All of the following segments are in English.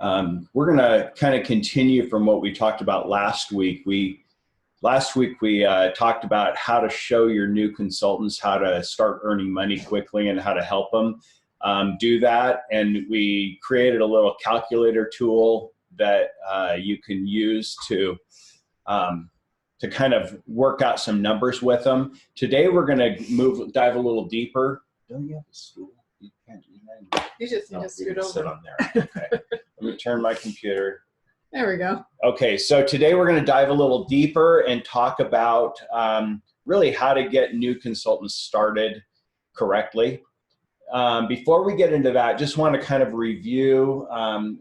We're going to kind of continue from what we talked about last week. Last week we talked about how to show your new consultants how to start earning money quickly and how to help them do that. And we created a little calculator tool that you can use to kind of work out some numbers with them. Today we're going to dive a little deeper. Don't you have a stool? You can't. You just need to scoot over. Sit on there. Okay. Let me turn my computer. There we go. Okay, so today we're going to dive a little deeper and talk about really how to get new consultants started correctly. Before we get into that, just want to kind of review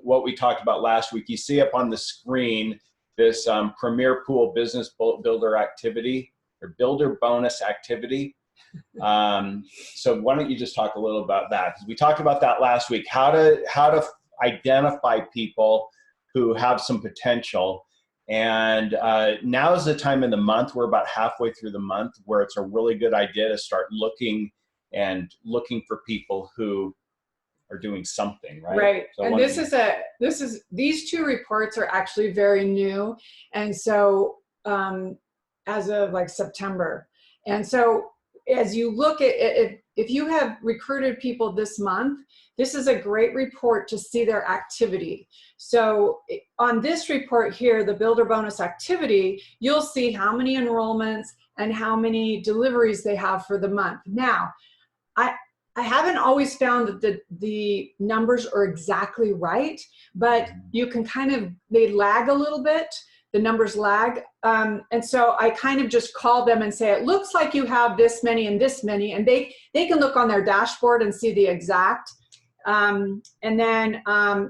what we talked about last week. You see up on the screen this Premier Pool Business Builder activity or Builder Bonus activity. So why don't you just talk a little about that? Because we talked about that last week, how to identify people who have some potential. And now is the time in the month, we're about halfway through the month, where it's a really good idea to start looking for people who are doing something, right? Right. So and these two reports are actually very new. And so as of like September. And so as you look at it, if you have recruited people this month, this is a great report to see their activity. So on this report here, the Builder Bonus activity, you'll see how many enrollments and how many deliveries they have for the month. Now, I haven't always found that the numbers are exactly right, but you can they lag a little bit. The numbers lag. And so I kind of just call them and say, it looks like you have this many and this many, and they can look on their dashboard and see the exact. And then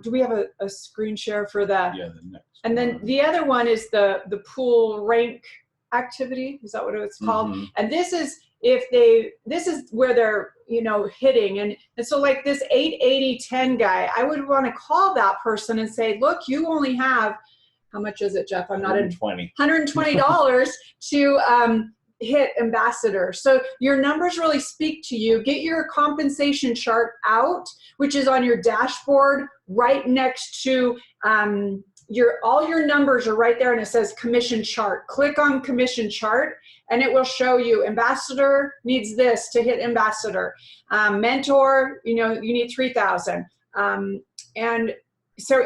do we have a screen share for that? Yeah, the next. And then the other one is the pool rank activity. Is that what it's called? Mm-hmm. And this is where they're, hitting. And so like this 880-10 guy, I would want to call that person and say, look, you only have, how much is it, Jeff? I'm not in $120 to hit ambassador. So your numbers really speak to you. Get your compensation chart out, which is on your dashboard right next to all your numbers are right there, and it says commission chart. Click on commission chart and it will show you ambassador needs this to hit ambassador. Mentor, you need 3,000. And so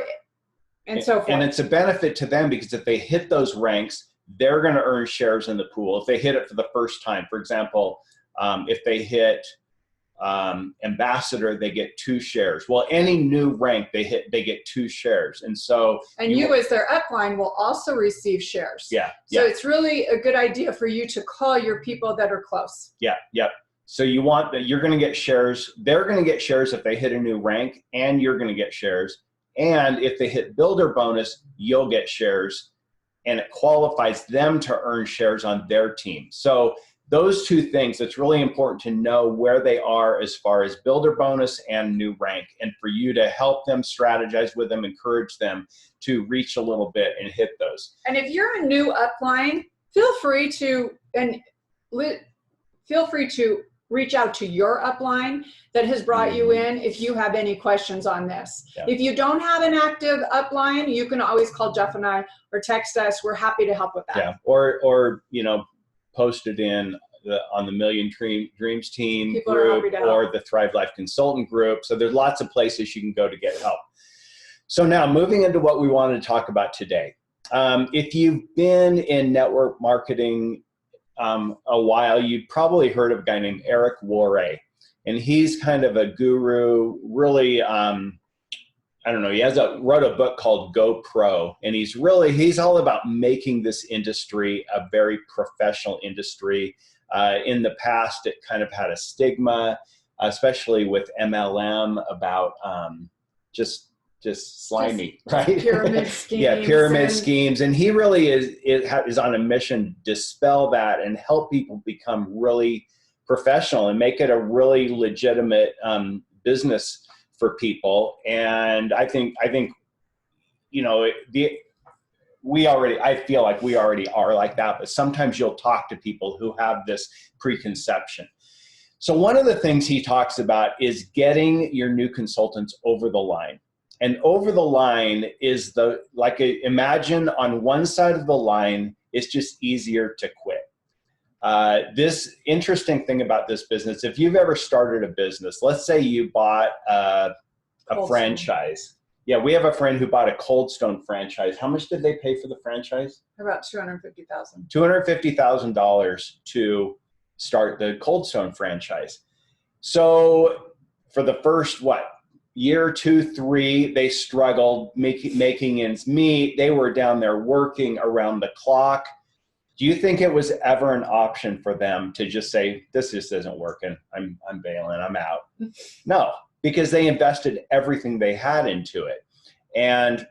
forth. And it's a benefit to them because if they hit those ranks, they're going to earn shares in the pool. If they hit it for the first time, for example, if they hit ambassador, they get 2 shares. Well, any new rank they get 2 shares. And so you as their upline will also receive shares. Yeah. So it's really a good idea for you to call your people that are close. Yeah. Yep. So you're going to get shares. They're going to get shares if they hit a new rank, and you're going to get shares. And if they hit Builder Bonus, you'll get shares, and it qualifies them to earn shares on their team. So those two things, it's really important to know where they are as far as Builder Bonus and new rank, and for you to help them, strategize with them, encourage them to reach a little bit and hit those. And if you're a new upline, feel free to reach out to your upline that has brought you in if you have any questions on this. Yeah. If you don't have an active upline, you can always call Jeff and I or text us. We're happy to help with that. Yeah, or post it on the Million Dreams team group or the Thrive Life Consultant group. So there's lots of places you can go to get help. So now moving into what we wanted to talk about today. If you've been in network marketing a while, you've probably heard of a guy named Eric Worre, and he's kind of a guru, really, he wrote a book called Go Pro, and he's all about making this industry a very professional industry. In the past, it kind of had a stigma, especially with MLM, about just slimy, right? Pyramid schemes. Yeah, pyramid schemes. And he really is on a mission to dispel that and help people become really professional and make it a really legitimate business for people. And I feel like we already are like that, but sometimes you'll talk to people who have this preconception. So one of the things he talks about is getting your new consultants over the line. And over the line is imagine on one side of the line, it's just easier to quit. This interesting thing about this business, if you've ever started a business, let's say you bought a franchise. Yeah, we have a friend who bought a Cold Stone franchise. How much did they pay for the franchise? About $250,000. $250,000 to start the Cold Stone franchise. So for the first, year, 2, 3, they struggled making ends meet. They were down there working around the clock. Do you think it was ever an option for them to just say, this just isn't working, I'm bailing, I'm out? No, because they invested everything they had into it. And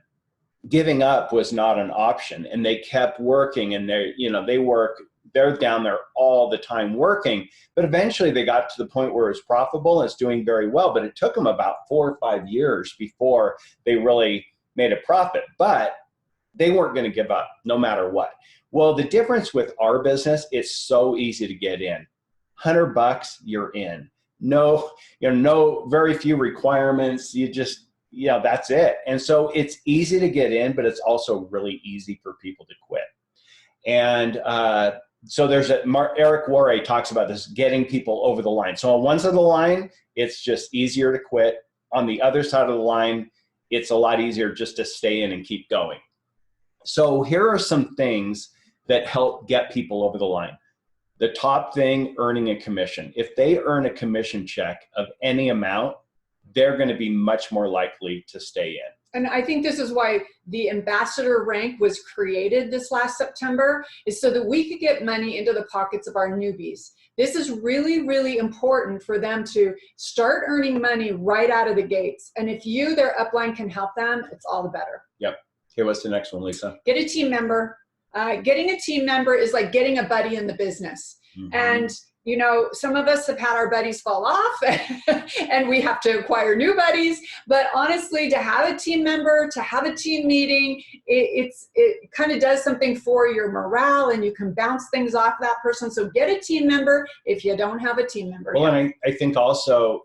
giving up was not an option. And they kept working, and they're down there all the time working. But eventually they got to the point where it was profitable and it's doing very well. But it took them about 4 or 5 years before they really made a profit. But they weren't going to give up no matter what. Well, the difference with our business, it's so easy to get in. $100, you're in. No, very few requirements. You just, that's it. And so it's easy to get in, but it's also really easy for people to quit. And so Eric Worre talks about this, getting people over the line. So on one side of the line, it's just easier to quit. On the other side of the line, it's a lot easier just to stay in and keep going. So here are some things that help get people over the line. The top thing, earning a commission. If they earn a commission check of any amount, they're going to be much more likely to stay in. And I think this is why the ambassador rank was created this last September, is so that we could get money into the pockets of our newbies. This is really, really important for them to start earning money right out of the gates. And if their upline, can help them, it's all the better. Yep. Okay, what's the next one, Lisa? Get a team member. Getting a team member is like getting a buddy in the business. Mm-hmm. And some of us have had our buddies fall off and we have to acquire new buddies. But honestly, to have a team member, to have a team meeting, it kind of does something for your morale, and you can bounce things off that person. So get a team member if you don't have a team member. Well, and I think also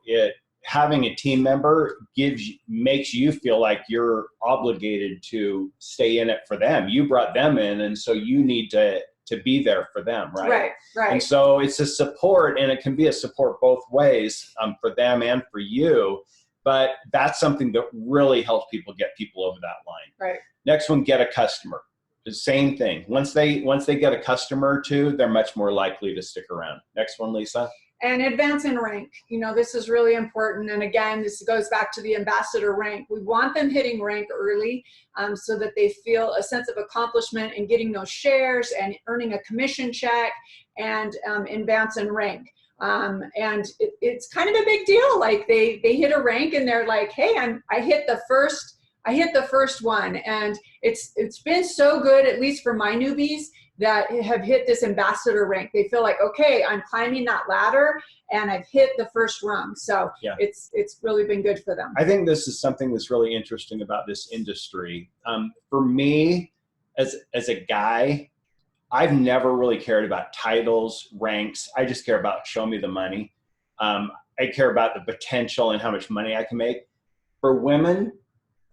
having a team member makes you feel like you're obligated to stay in it for them. You brought them in, and so you need to be there for them, right? Right. And so it's a support, and it can be a support both ways, for them and for you. But that's something that really helps get people over that line. Right. Next one, get a customer. The same thing. Once they get a customer or two, they're much more likely to stick around. Next one, Lisa. And advance in rank. This is really important. And again, this goes back to the ambassador rank. We want them hitting rank early so that they feel a sense of accomplishment in getting those shares and earning a commission check and advance in rank. And it's kind of a big deal. Like they hit a rank and they're like, hey, I hit the first one. And it's been so good, at least for my newbies, that have hit this ambassador rank. They feel like, okay, I'm climbing that ladder and I've hit the first rung. So yeah, it's really been good for them. I think this is something that's really interesting about this industry. For me, as a guy, I've never really cared about titles, ranks. I just care about show me the money. I care about the potential and how much money I can make. For women,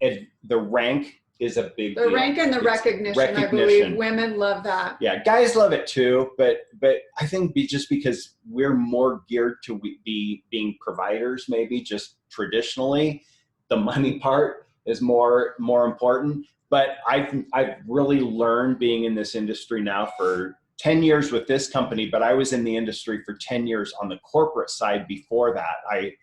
the rank is a big deal. The rank and the recognition. I believe women love that. Yeah, guys love it too, but I think just because we're more geared to being providers, maybe just traditionally, the money part is more important. But I've really learned being in this industry now for 10 years with this company, but I was in the industry for 10 years on the corporate side before that.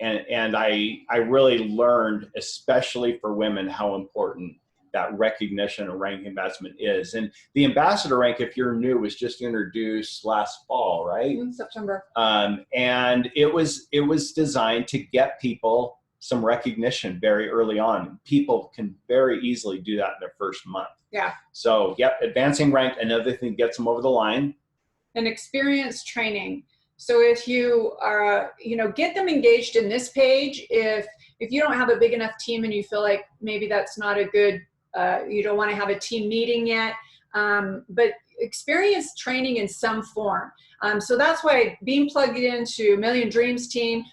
And I really learned, especially for women, how important that recognition and rank investment is. And the ambassador rank, if you're new, was just introduced last fall, right? September. And it was designed to get people some recognition very early on. People can very easily do that in their first month. Yeah. So, yep, advancing rank, another thing gets them over the line. And experience training. So if you are, get them engaged in this page. If you don't have a big enough team and you feel like maybe that's not a good, you don't want to have a team meeting yet, but experience training in some form. So that's why being plugged into Million Dreams team,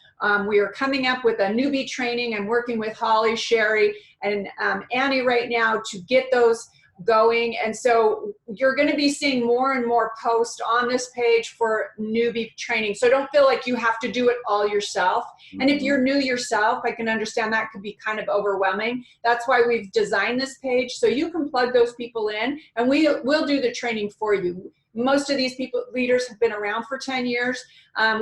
We are coming up with a newbie training. I'm working with Holly, Sherry, and Annie right now to get those going. And so you're going to be seeing more and more posts on this page for newbie training. So don't feel like you have to do it all yourself. And if you're new yourself, I can understand that could be kind of overwhelming. That's why we've designed this page so you can plug those people in and we'll do the training for you. Most of these leaders have been around for 10 years.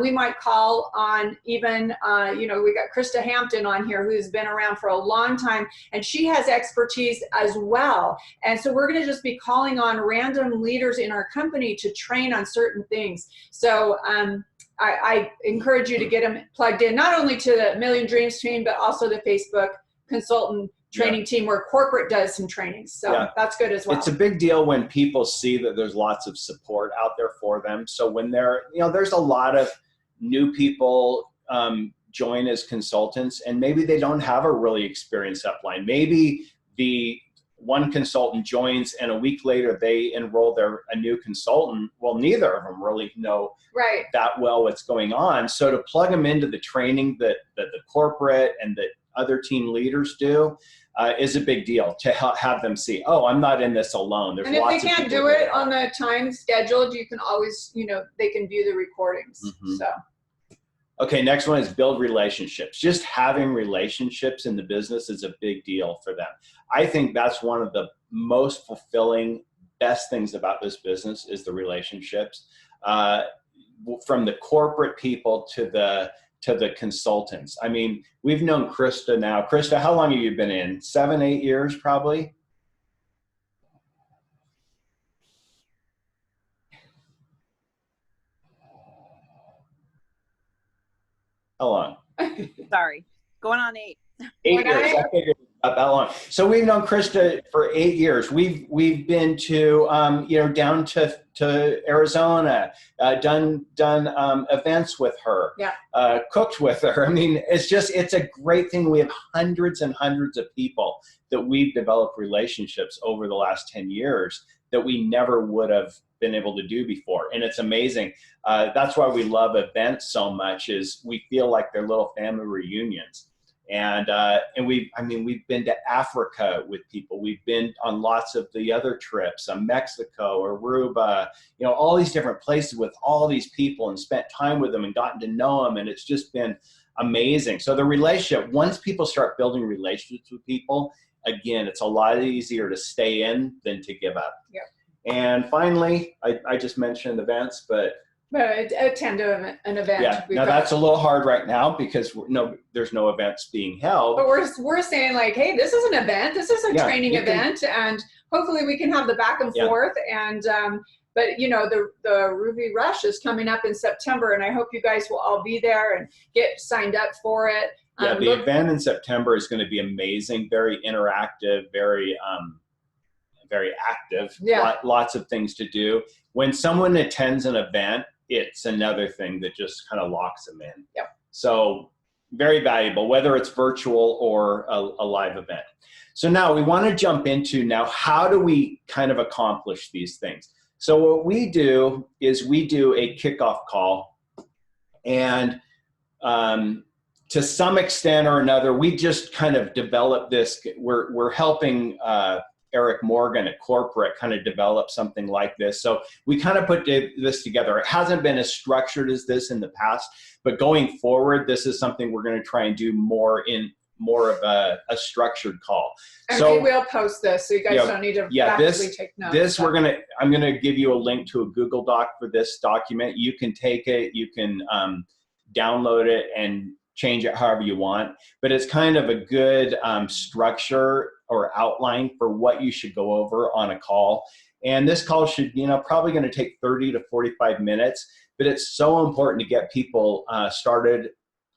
We might call on even, we got Krista Hampton on here who's been around for a long time, and she has expertise as well. And so we're going to just be calling on random leaders in our company to train on certain things. So I encourage you to get them plugged in, not only to the Million Dreams team, but also the Facebook consultant training team where corporate does some trainings. So that's good as well. It's a big deal when people see that there's lots of support out there for them. So when there's a lot of new people join as consultants, and maybe they don't have a really experienced upline. Maybe the one consultant joins and a week later they enroll a new consultant. Well, neither of them really know that well what's going on. So to plug them into the training that the corporate and the other team leaders do is a big deal, to have them see, oh, I'm not in this alone. There's and if lots they can't of do it on the time scheduled, you can always, they can view the recordings. So. Okay, next one is build relationships. Just having relationships in the business is a big deal for them. I think that's one of the most fulfilling, best things about this business is the relationships. From the corporate people to the consultants. I mean, we've known Krista now. Krista, how long have you been in? 7, 8 years, probably? How long? Sorry, going on 8. 8 years. I figured about that long. So we've known Krista for 8 years. We've been to down to Arizona, done events with her, cooked with her. I mean, it's a great thing. We have hundreds and hundreds of people that we've developed relationships over the last 10 years that we never would have been able to do before. And it's amazing. That's why we love events so much, is we feel like they're little family reunions. And we've been to Africa with people. We've been on lots of the other trips, Mexico, Aruba, all these different places with all these people, and spent time with them and gotten to know them. And it's just been amazing. So the relationship, once people start building relationships with people, again, it's a lot easier to stay in than to give up. Yeah. And finally, I just mentioned events, but attend an event. Yeah, now that's a little hard right now because there's no events being held. But we're saying like, hey, this is an event. This is a training event, and hopefully we can have the back and forth. And but the Ruby Rush is coming up in September, and I hope you guys will all be there and get signed up for it. Yeah, the event in September is going to be amazing. Very interactive. Very active. Lots of things to do. When someone attends an event, it's another thing that just kind of locks them in. Yep. So very valuable, whether it's virtual or a live event. So now we want to jump into how do we kind of accomplish these things? So what we do is we do a kickoff call, and to some extent or another, we just kind of develop this. We're helping Eric Morgan at corporate kind of develop something like this. So we kind of put this together. It hasn't been as structured as this in the past, but going forward, this is something we're going to try and do more of a structured call. And so we will post this, so you guys don't need to actually take notes. I'm going to give you a link to a Google Doc for this document. You can take it, you can download it and change it however you want, but it's kind of a good structure or outline for what you should go over on a call. And this call should, probably going to take 30 to 45 minutes, but it's so important to get people started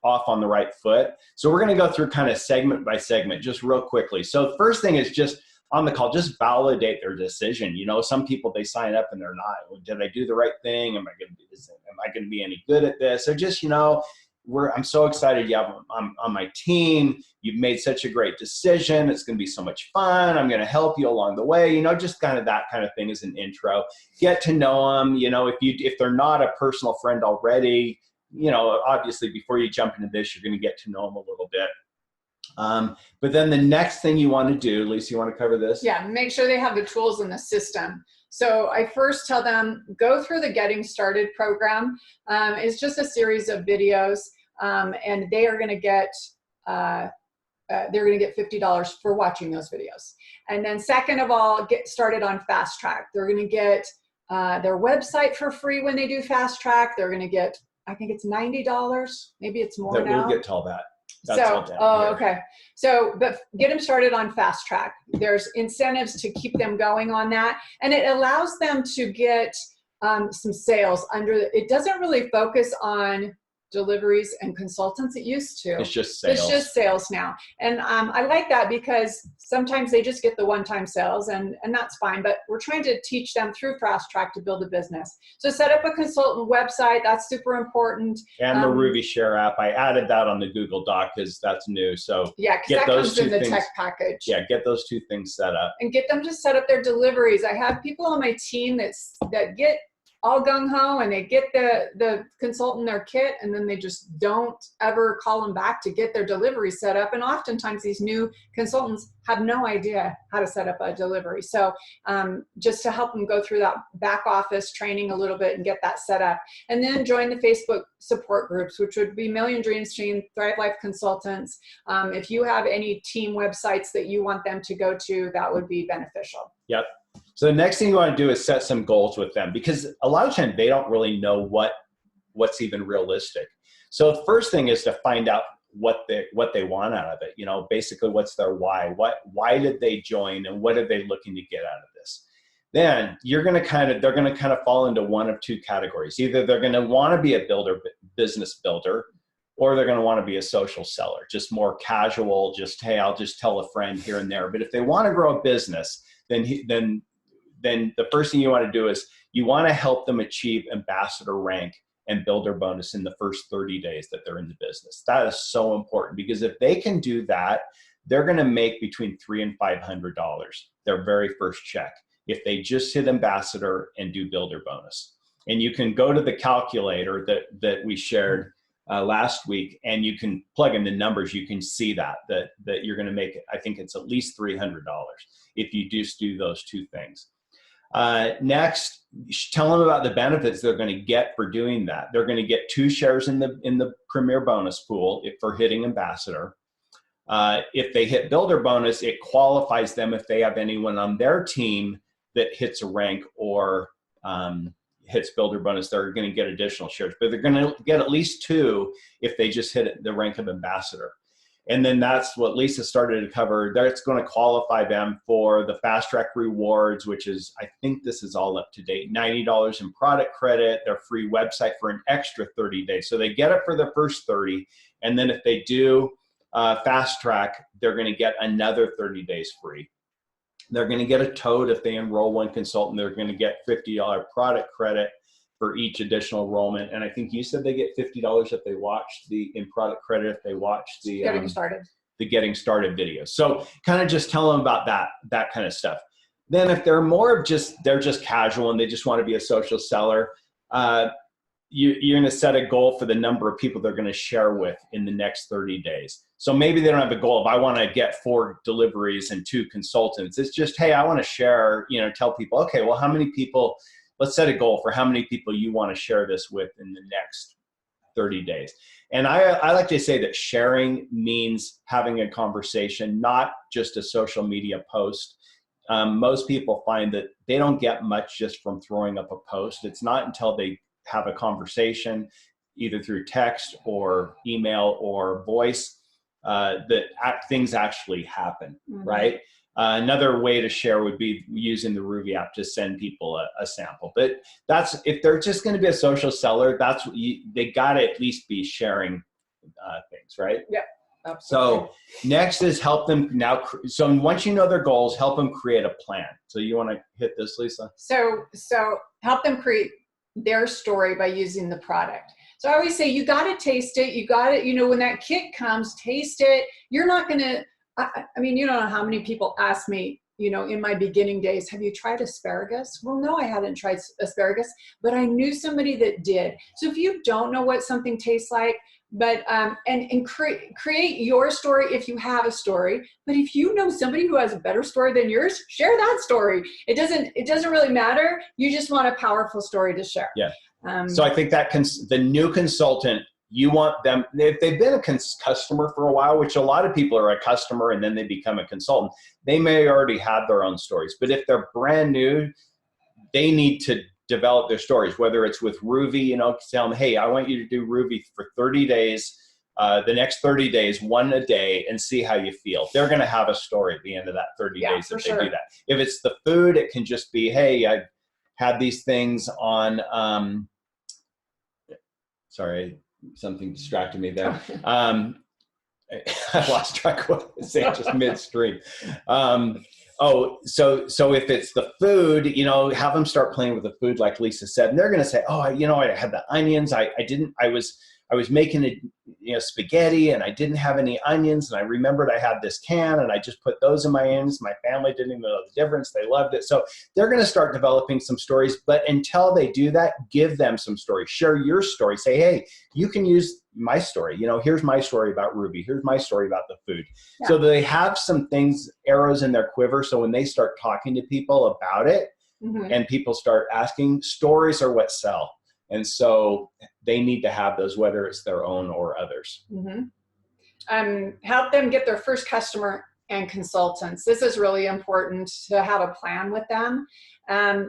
off on the right foot. So we're going to go through kind of segment by segment, just real quickly. So the first thing is just on the call, just validate their decision. Some people, they sign up and they're not. Did I do the right thing? Am I going to be any good at this? So just, I'm so excited you have on my team. You've made such a great decision. It's going to be so much fun. I'm going to help you along the way. Just kind of that kind of thing as an intro. Get to know them. If they're not a personal friend already, obviously before you jump into this, you're going to get to know them a little bit. But then the next thing you want to do, Lisa, you want to cover this? Yeah, make sure they have the tools in the system. So I first tell them, go through the Getting Started program. It's just a series of videos, and they are going to get $50 for watching those videos. And then second of all, get started on Fast Track. They're going to get their website for free when they do Fast Track. They're going to get, I think it's $90. Maybe it's more now. We'll get to all that. That's all down here. Okay. So, but get them started on Fast Track. There's incentives to keep them going on that. And it allows them to get some sales it doesn't really focus on deliveries and consultants. It used to. It's just sales. It's just sales now. And I like that because sometimes they just get the one-time sales and that's fine, but we're trying to teach them through Fast Track to build a business. So set up a consultant website. That's super important. And the Ruby Share app. I added that on the Google Doc because that's new. So yeah, because that comes in the tech package. Yeah, get those two things set up. And get them to set up their deliveries. I have people on my team that get all gung-ho and they get the consultant their kit and then they just don't ever call them back to get their delivery set up. And oftentimes these new consultants have no idea how to set up a delivery. So just to help them go through that back office training a little bit and get that set up. And then join the Facebook support groups, which would be Million Dreams Team, Thrive Life Consultants. If you have any team websites that you want them to go to, that would be beneficial. Yep. So the next thing you want to do is set some goals with them because a lot of times they don't really know what's even realistic. So the first thing is to find out what they want out of it. Basically what's their why? Why did they join and what are they looking to get out of this? Then they're going to kind of fall into one of two categories. Either they're going to want to be a business builder, or they're going to want to be a social seller, just more casual, just, hey, I'll just tell a friend here and there. But if they want to grow a business, then the first thing you want to do is you want to help them achieve ambassador rank and builder bonus in the first 30 days that they're in the business. That is so important because if they can do that, they're going to make between $300 and $500 their very first check if they just hit ambassador and do builder bonus. And you can go to the calculator that we shared last week, and you can plug in the numbers. You can see that you're going to make it. I think it's at least $300 if you just do those two things. Next, tell them about the benefits they're going to get for doing that. They're going to get 2 shares in the Premier bonus pool for hitting ambassador. If they hit builder bonus, it qualifies them if they have anyone on their team that hits a rank or hits builder bonus, they're going to get additional shares, but they're going to get at least 2 if they just hit the rank of ambassador. And then that's what Lisa started to cover. That's going to qualify them for the Fast Track rewards, which is, I think this is all up to date, $90 in product credit, their free website for an extra 30 days. So they get it for the first 30. And then if they do Fast Track, they're going to get another 30 days free. They're going to get a toad if they enroll one consultant. They're going to get $50 product credit for each additional enrollment. And I think you said they get $50 if they watch in product credit if they watch the Getting Started video. So kind of just tell them about that kind of stuff. Then if they're more of they're just casual and they just want to be a social seller, you're going to set a goal for the number of people they're going to share with in the next 30 days. So maybe they don't have a goal of, I want to get 4 deliveries and 2 consultants. It's just, hey, I want to share, tell people, okay, well, how many people, let's set a goal for how many people you want to share this with in the next 30 days. And I like to say that sharing means having a conversation, not just a social media post. Most people find that they don't get much just from throwing up a post. It's not until they have a conversation, either through text or email or voice, that things actually happen, right? Another way to share would be using the Ruby app to send people a sample. But if they're just going to be a social seller, they got to at least be sharing things, right? Yeah, absolutely. So next is help them now. So once you know their goals, help them create a plan. So you want to hit this, Lisa? So help them create their story by using the product. So I always say, you got to taste it. You got to, when that kit comes, taste it. You're not going to, I mean, you don't know how many people ask me, in my beginning days, have you tried asparagus? Well, no, I hadn't tried asparagus, but I knew somebody that did. So if you don't know what something tastes like, but create your story if you have a story. But if you know somebody who has a better story than yours, share that story. It doesn't really matter. You just want a powerful story to share. Yeah. So I think that the new consultant, you want them, if they've been a customer for a while, which a lot of people are a customer and then they become a consultant, they may already have their own stories. But if they're brand new, they need to develop their stories, whether it's with Roovy, tell them, hey, I want you to do Roovy for 30 days, the next 30 days, one a day, and see how you feel. They're going to have a story at the end of that 30 days if they do that. If it's the food, it can just be, hey, I had these things on, sorry, something distracted me there. I lost track of what I was saying just midstream. So if it's the food, have them start playing with the food, like Lisa said, and they're going to say, oh, I had the onions. I was making spaghetti and I didn't have any onions. And I remembered I had this can and I just put those in my onions. My family didn't even know the difference. They loved it. So they're going to start developing some stories, but until they do that, give them some stories, share your story. Say, hey, you can use my story. Here's my story about Roovy. Here's my story about the food. Yeah. So they have some things, arrows in their quiver. So when they start talking to people about it, and people start asking, stories are what sell. And so they need to have those, whether it's their own or others. Help them get their first customer and consultants. This is really important to have a plan with them.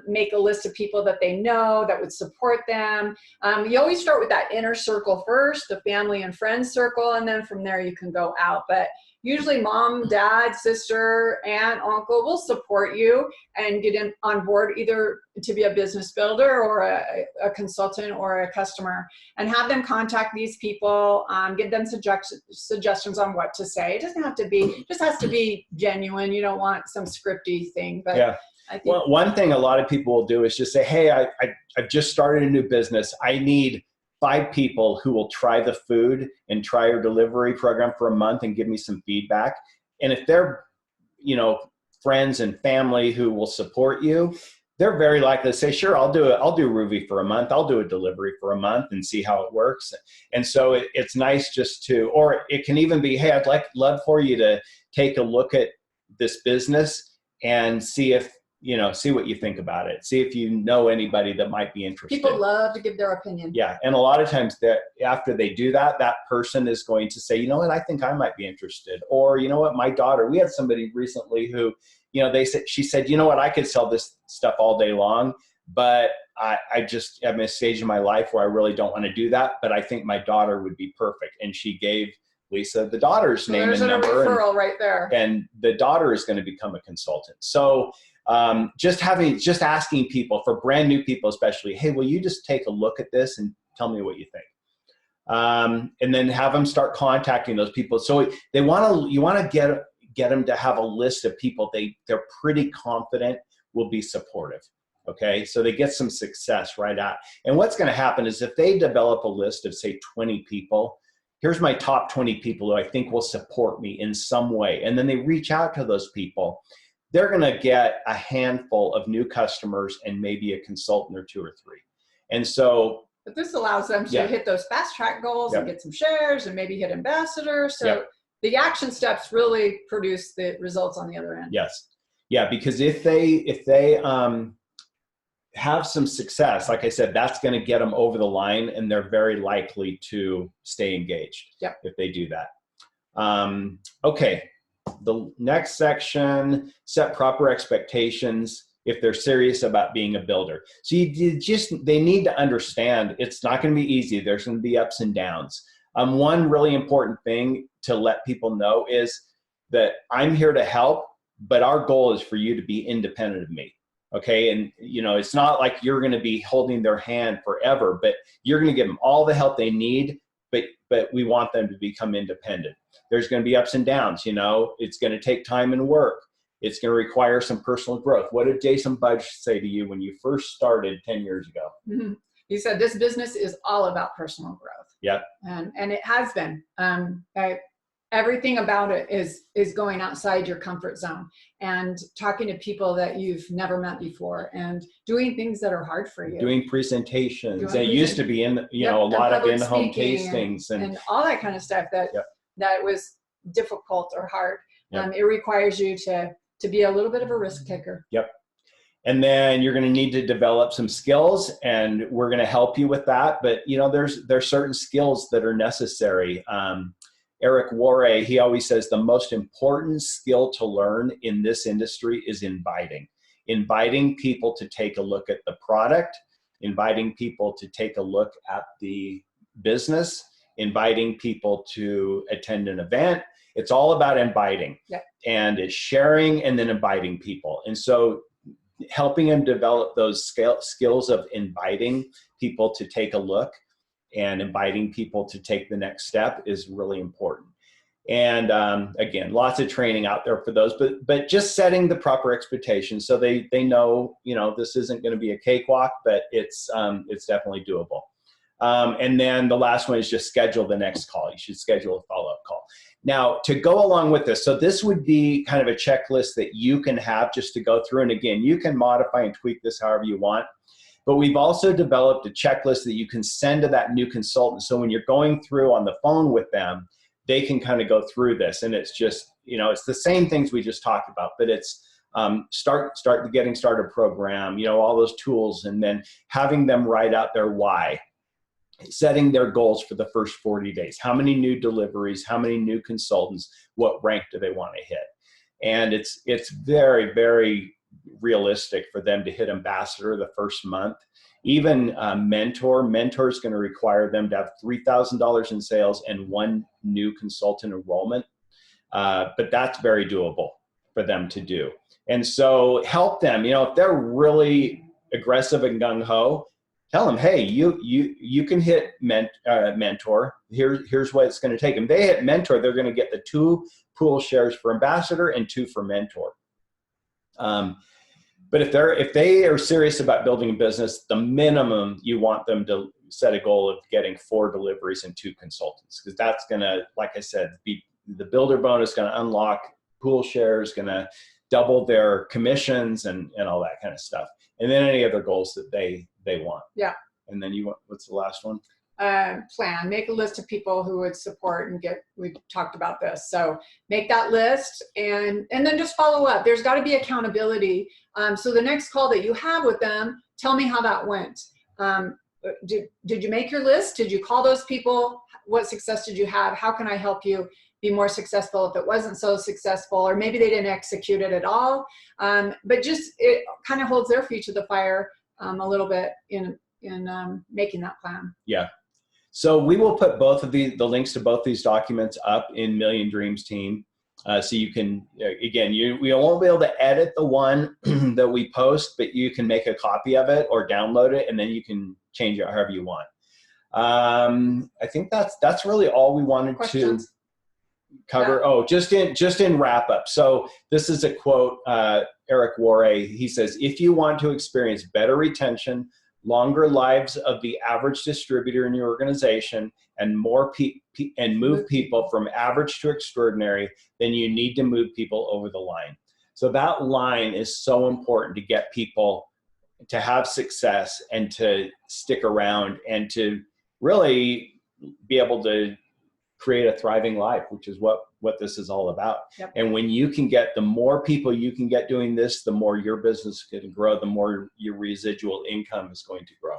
Make a list of people that they know that would support them. You always start with that inner circle first, the family and friends circle, and then from there you can go out. But usually mom, dad, sister, aunt, uncle will support you and get in on board either to be a business builder or a consultant or a customer, and have them contact these people, give them suggestions on what to say. It doesn't have to be, just has to be genuine. You don't want some scripty thing, but yeah. I think one thing a lot of people will do is just say, hey, I've just started a new business. I need 5 people who will try the food and try your delivery program for a month and give me some feedback. And if they're, friends and family who will support you, they're very likely to say, sure, I'll do Roovy for a month. I'll do a delivery for a month and see how it works. And so it's nice just to, or it can even be, hey, love for you to take a look at this business and see if, see what you think about it. See if you know anybody that might be interested. People love to give their opinion. Yeah. And a lot of times that after they do that, that person is going to say, you know what, I think I might be interested. Or, you know what, my daughter, we had somebody recently who, she said, you know what, I could sell this stuff all day long, but I just am at a stage in my life where I really don't want to do that. But I think my daughter would be perfect. And she gave Lisa the daughter's name and number. There's a referral right there. And the daughter is going to become a consultant. So just asking people, for brand new people especially, hey, will you just take a look at this and tell me what you think? And then have them start contacting those people. So you want to get them to have a list of people they're pretty confident will be supportive. Okay, so they get some success right out. And what's going to happen is if they develop a list of, say, 20 people, here's my top 20 people who I think will support me in some way. And then they reach out to those people. They're going to get a handful of new customers and maybe a consultant or 2 or 3. And so, but this allows them to hit those fast track goals and get some shares and maybe hit ambassadors. So the action steps really produce the results on the other end. Yes. Yeah. Because if they have some success, like I said, that's going to get them over the line, and they're very likely to stay engaged if they do that. Okay. The next section, set proper expectations if they're serious about being a builder. So they need to understand it's not going to be easy. There's going to be ups and downs. One really important thing to let people know is that I'm here to help, but our goal is for you to be independent of me. Okay. And it's not like you're going to be holding their hand forever, but you're going to give them all the help they need, but we want them to become independent. There's going to be ups and downs. It's going to take time and work. It's going to require some personal growth. What did Jason Budge say to you when you first started 10 years ago? Mm-hmm. He said, this business is all about personal growth. Yep. And it has been. everything about it is going outside your comfort zone and talking to people that you've never met before and doing things that are hard for you. Doing presentations. It used to be in, Yep, a lot of public in-home speaking tastings and all that kind of stuff that Yep. that was difficult or hard. Yep. It requires you to be a little bit of a risk taker. Yep. And then you're going to need to develop some skills, and we're going to help you with that. But there's certain skills that are necessary. Eric Worre, he always says the most important skill to learn in this industry is inviting people to take a look at the product, inviting people to take a look at the business, inviting people to attend an event. It's all about inviting. Yep. And it's sharing and then inviting people. And so helping them develop those skills of inviting people to take a look and inviting people to take the next step is really important. And again, lots of training out there for those, but just setting the proper expectations so they know, this isn't going to be a cakewalk, but it's definitely doable. And then the last one is just schedule the next call. You should schedule a follow-up call. Now, to go along with this, so this would be kind of a checklist that you can have just to go through. And again, you can modify and tweak this however you want. But we've also developed a checklist that you can send to that new consultant. So when you're going through on the phone with them, they can kind of go through this. And it's just, it's the same things we just talked about, but it's start the Getting Started program, all those tools, and then having them write out their why. Setting their goals for the first 40 days. How many new deliveries, how many new consultants, what rank do they want to hit? And it's very, very realistic for them to hit ambassador the first month. Even mentor is going to require them to have $3,000 in sales and 1 new consultant enrollment. But that's very doable for them to do. And so help them, if they're really aggressive and gung-ho, tell them, hey, you can hit mentor. Here's what it's going to take. And they hit mentor, they're going to get the 2 pool shares for ambassador and 2 for mentor. But if they are serious about building a business, the minimum you want them to set a goal of getting 4 deliveries and 2 consultants, because that's going to, like I said, be the builder bonus, going to unlock pool shares, going to double their commissions and all that kind of stuff. And then any other goals that they want. Yeah. And then what's the last one? Plan. Make a list of people who would support and we've talked about this. So make that list and then just follow up. There's got to be accountability. So the next call that you have with them, tell me how that went. Did you make your list? Did you call those people? What success did you have? How can I help you be more successful if it wasn't so successful, or maybe they didn't execute it at all? But just, it kind of holds their feet to the fire a little bit in making that plan. Yeah. So we will put both of the links to both these documents up in Million Dreams team. So you can, again, we won't be able to edit the one that we post, but you can make a copy of it or download it, and then you can change it however you want. I think that's really all we wanted Questions? to cover. Yeah. Oh, just in wrap up. So this is a quote, Eric Worre. He says, if you want to experience better retention, longer lives of the average distributor in your organization, and move people from average to extraordinary, then you need to move people over the line. So that line is so important to get people to have success and to stick around and to really be able to create a thriving life, which is what this is all about. Yep. And when you can get, the more people you can get doing this, the more your business can grow, the more your residual income is going to grow.